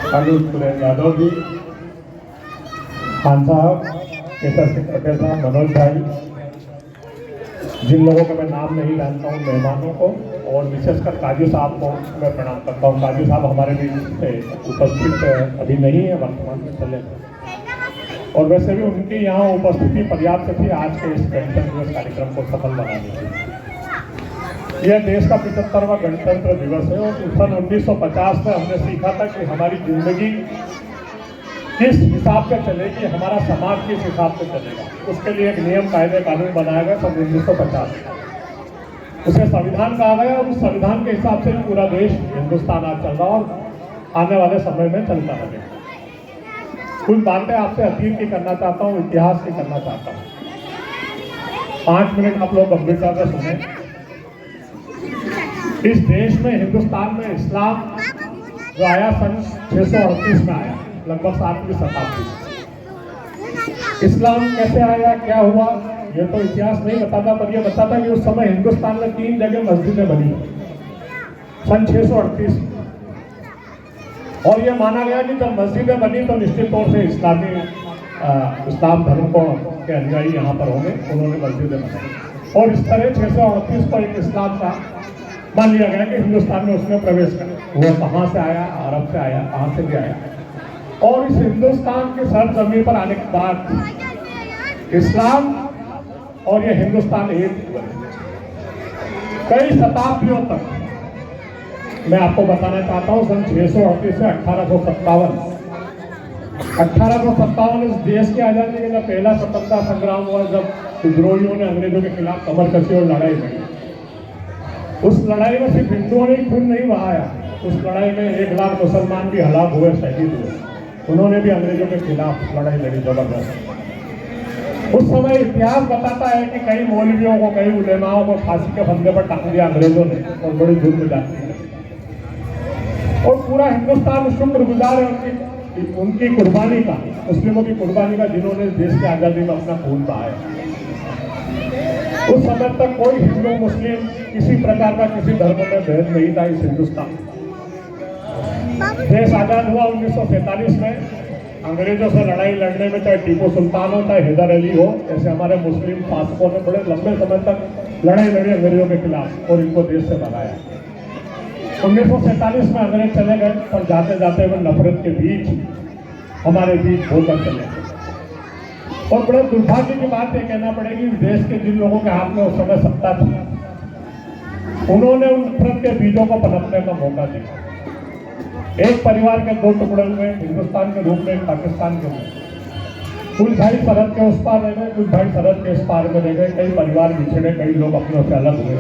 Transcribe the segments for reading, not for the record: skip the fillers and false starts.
अनुज सुरेन यादव जी, खान साहब, केसर सिंह पटेल साहब, मनोज भाई, जिन लोगों का मैं नाम नहीं जानता हूँ, मेहमानों को और विशेषकर काजू साहब को मैं प्रणाम करता हूँ। काजू साहब हमारे बीच से उपस्थित अभी नहीं है, वर्तमान में चले गए, और वैसे भी उनकी यहाँ उपस्थिति पर्याप्त थी आज के इस गणतंत्र दिवस कार्यक्रम को सफल बनाने के लिए। यह देश का 75वां गणतंत्र दिवस है और सन 1950 में हमने सीखा था कि हमारी जिंदगी किस हिसाब से चलेगी, हमारा समाज किस हिसाब से चलेगा। उसके लिए एक नियम कायदे कानून बनाया गया सन 1950 में, उसे संविधान कहा गया और उस संविधान के हिसाब से पूरा देश हिंदुस्तान आज चल रहा और आने वाले समय में चलता रहेगा। कुछ बातें आपसे अतीत की करना चाहता हूँ, इतिहास की करना चाहता हूँ। 5 मिनट आप लोग गंभीरता से सुने। इस देश में, हिंदुस्तान में इस्लाम जो आया सन 638 में आया, लगभग 7वीं शताब्दी। इस्लाम कैसे आया, क्या हुआ, ये तो इतिहास नहीं बताता, पर यह बताता कि उस समय हिंदुस्तान में 3 जगह मस्जिदें बनी सन 638 में। और यह माना गया कि जब मस्जिदें बनी तो निश्चित तौर से इस्लाम धर्म को के अनुयायी यहाँ पर होंगे, उन्होंने मस्जिदें बनाई। और इस तरह 638 को एक इस्लाम का मान लिया गया कि हिंदुस्तान में उसने प्रवेश कर। वो कहाँ से आया, अरब से आया, कहाँ से भी आया। और इस हिंदुस्तान के सरजमीन पर आने के बाद इस्लाम और ये हिंदुस्तान एक कई शताब्दियों तक, मैं आपको बताना चाहता हूँ, सन 638 से 1857 इस देश की आजादी के जब पहला स्वतंत्रता संग्राम हुआ, जब विद्रोहियों ने अंग्रेजों के खिलाफ कमर कसी और लड़ाई लड़ी। उस लड़ाई में सिर्फ हिंदुओं ने खून नहीं बहाया, उस लड़ाई में 1 लाख मुसलमान भी हलाक हुए, शहीद हुए। उन्होंने भी अंग्रेजों के खिलाफ लड़ाई लड़ी जबरदस्त। उस समय इतिहास बताता है कि कई मौलवियों को, कई उलेमाओं को फांसी के फंदे पर टांग दिया अंग्रेजों ने, और बड़ी जुर्म जाती है। और पूरा हिंदुस्तान शुक्रगुजार है उनकी कुर्बानी का, मुस्लिमों की कुर्बानी का, जिन्होंने देश की आज़ादी में अपना खून बहाया। उस समय तक कोई हिंदू मुस्लिम किसी प्रकार का किसी धर्म में भेद नहीं था इस हिंदुस्तान। देश आजाद हुआ 1947 में। अंग्रेजों से लड़ाई लड़ने में चाहे टीपू सुल्तान हो, चाहे हैदर अली हो, ऐसे हमारे मुस्लिम शासकों ने बड़े लंबे समय तक लड़ाई लड़ी अंग्रेजों के खिलाफ और इनको देश से भगाया। 1947 में अंग्रेज चले गए, पर जाते जाते हुए नफरत के बीच हमारे बीच होकर चले गए। और बड़े दुर्भाग्य की बात यह कहना पड़ेगी, देश के जिन लोगों के हाथ में उस समय सत्ता थी, उन्होंने उन नफरत के बीजों को पनपने का मौका दिया। एक परिवार के 2 टुकड़े हुए, हिंदुस्तान के रूप में, एक पाकिस्तान के रूप में। कुछ भाई सरहद के उस पार रह गए, कुछ भाई सरहद के इस पार में रह गए, कई परिवार बिछड़े, कई लोग अपनों से अलग हुए।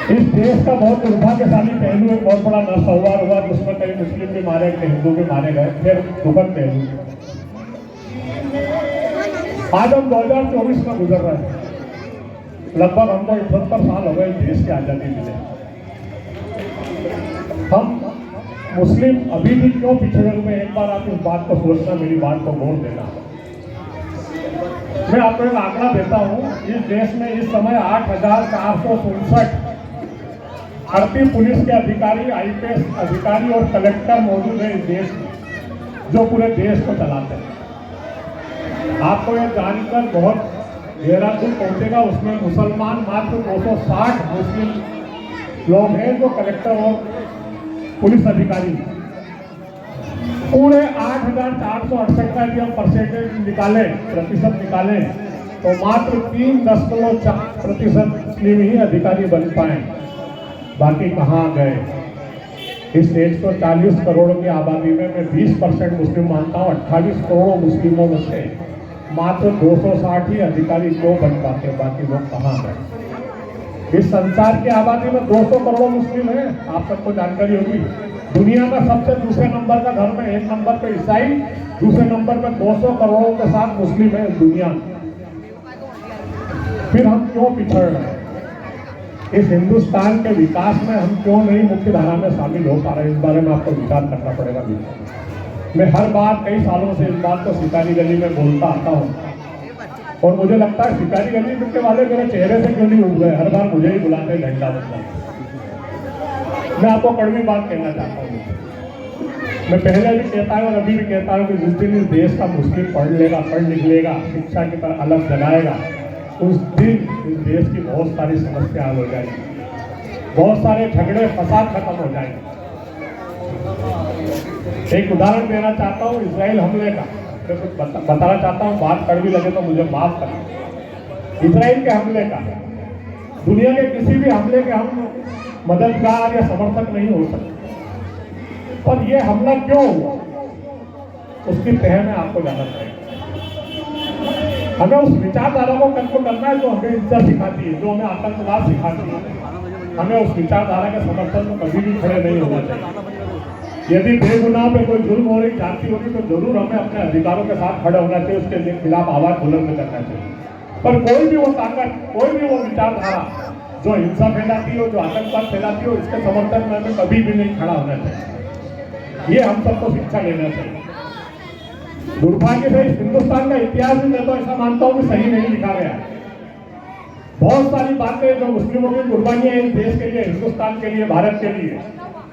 इस देश का बहुत दुर्भाग्यशाली पहलू एक बहुत बड़ा नरसंहार हुआ, जिसमें कई मुस्लिम भी मारे गए, हिंदू भी मारे गए। फिर दुखद पहलू आज हम 2024 में गुजर रहे हैं। लगभग हमको 78 साल हो गए देश की आज़ादी मिले। हम मुस्लिम अभी भी क्यों पिछड़े हुए, एक बार आप इस बात को सोचना, मेरी बात को गौर देना। मैं आपको एक आंकड़ा देता हूँ। इस देश में इस समय 8,467 भर्ती पुलिस के अधिकारी, IPS अधिकारी और कलेक्टर मौजूद है इस देश में, जो पूरे देश को चलाते हैं। आपको ये जानकर बहुत गहरा दुख पहुंचेगा, उसमें मुसलमान मात्र 260 मुस्लिम लोग हैं जो कलेक्टर और पुलिस अधिकारी। पूरे 8,468 का यदि हम परसेंटेज निकालें, प्रतिशत निकालें, तो मात्र 3.4% मुस्लिम ही अधिकारी बन पाए। बाकी कहाँ गए? इस 140 करोड़ की आबादी में मैं 20% मुस्लिम मानता हूँ। 28 करोड़ मुस्लिमों में से मात्र 260 ही अधिकारी क्यों बन पाते, बाकी लोग कहाँ गए? इस संसार की आबादी में 200 करोड़ मुस्लिम हैं, आप सबको जानकारी होगी। दुनिया का सबसे दूसरे नंबर का धर्म है, 1 नंबर पे ईसाई, दूसरे नंबर पे 200 करोड़ों के साथ मुस्लिम है दुनिया में। फिर हम क्यों पिछड़ रहे हैं? इस हिंदुस्तान के विकास में हम क्यों नहीं मुख्य धारा में शामिल हो पा रहे? इस बारे में आपको विचार करना पड़ेगा। मैं हर बार कई सालों से इस बात को शिकारी गली में बोलता आता हूँ, और मुझे लगता है शिकारी गली के वाले मेरे चेहरे से क्यों नहीं उठ गए, हर बार मुझे ही बुलाते झंडा बदला। मैं आपको कड़वी बात कहना चाहता हूँ। मैं पहले भी कहता हूँ और अभी भी कहता हूँ कि जिस दिन इस देश का मुस्लिम पढ़ लेगा, पढ़ लिख लेगा, शिक्षा की तरफ अलग जलाएगा, उस दिन इस देश की बहुत सारी समस्या हल हो जाएगी, बहुत सारे झगड़े फसाद खत्म हो जाएंगे। एक उदाहरण देना चाहता हूँ इजराइल हमले का, मैं कुछ बताना चाहता हूँ, बात कड़वी लगे तो मुझे माफ करना। इजराइल के हमले का, दुनिया के किसी भी हमले के हम मददगार या समर्थक नहीं हो सकते, पर यह हमला क्यों हुआ उसकी तह में आपको जाना चाहिए। हमें उस विचारधारा को कंट्रोल करना है जो हमें हिंसा सिखाती है, जो हमें आतंकवाद सिखाती है। हमें उस विचारधारा के समर्थन में कभी भी खड़े नहीं होना चाहिए। यदि बेगुनाह पे कोई जुल्म हो रही जाती होगी तो जरूर हमें अपने अधिकारों के साथ खड़े होना चाहिए, उसके खिलाफ आवाज बुलंद करना चाहिए। पर कोई भी वो ताकत, कोई भी वो विचारधारा जो हिंसा फैलाती हो, जो आतंकवाद फैलाती हो, इसके समर्थन में हमें कभी भी नहीं खड़ा होना चाहिए। ये हम सबको शिक्षा लेना चाहिए। दुर्भाग्य से हिंदुस्तान का इतिहास भी मैं तो ऐसा मानता हूँ कि सही नहीं लिखा गया है। बहुत सारी बातें जो मुस्लिमों की कुर्बानियां इस देश के लिए, हिंदुस्तान के लिए, भारत के लिए,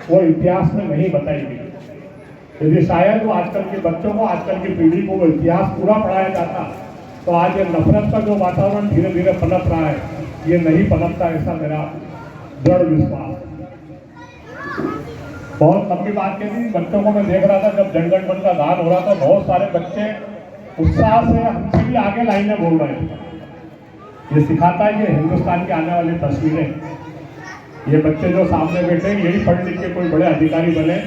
वो इतिहास में नहीं बताई गई। यदि शायद वो आजकल के बच्चों को, आजकल की पीढ़ी को वो इतिहास पूरा पढ़ाया जाता तो आज ये नफरत का जो वातावरण धीरे धीरे पनप रहा है, ये नहीं पनपता, ऐसा मेरा दृढ़ विश्वास। बहुत लंबी बात कह दी। बच्चों को मैं देख रहा था जब जनगण मन का गान हो रहा था, बहुत सारे बच्चे उत्साह से हमसे भी आगे लाइनें बोल रहे हैं। ये सिखाता है कि हिंदुस्तान की आने वाली तस्वीरें, ये बच्चे जो सामने बैठे यही पढ़ लिख के कोई बड़े अधिकारी बने,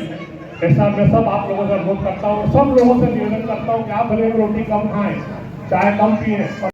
ऐसा मैं सब आप लोगों से अनुरोध करता हूँ, सब लोगों से निवेदन करता हूँ कि आप भले रोटी कम खाएं, चाय कम पिए।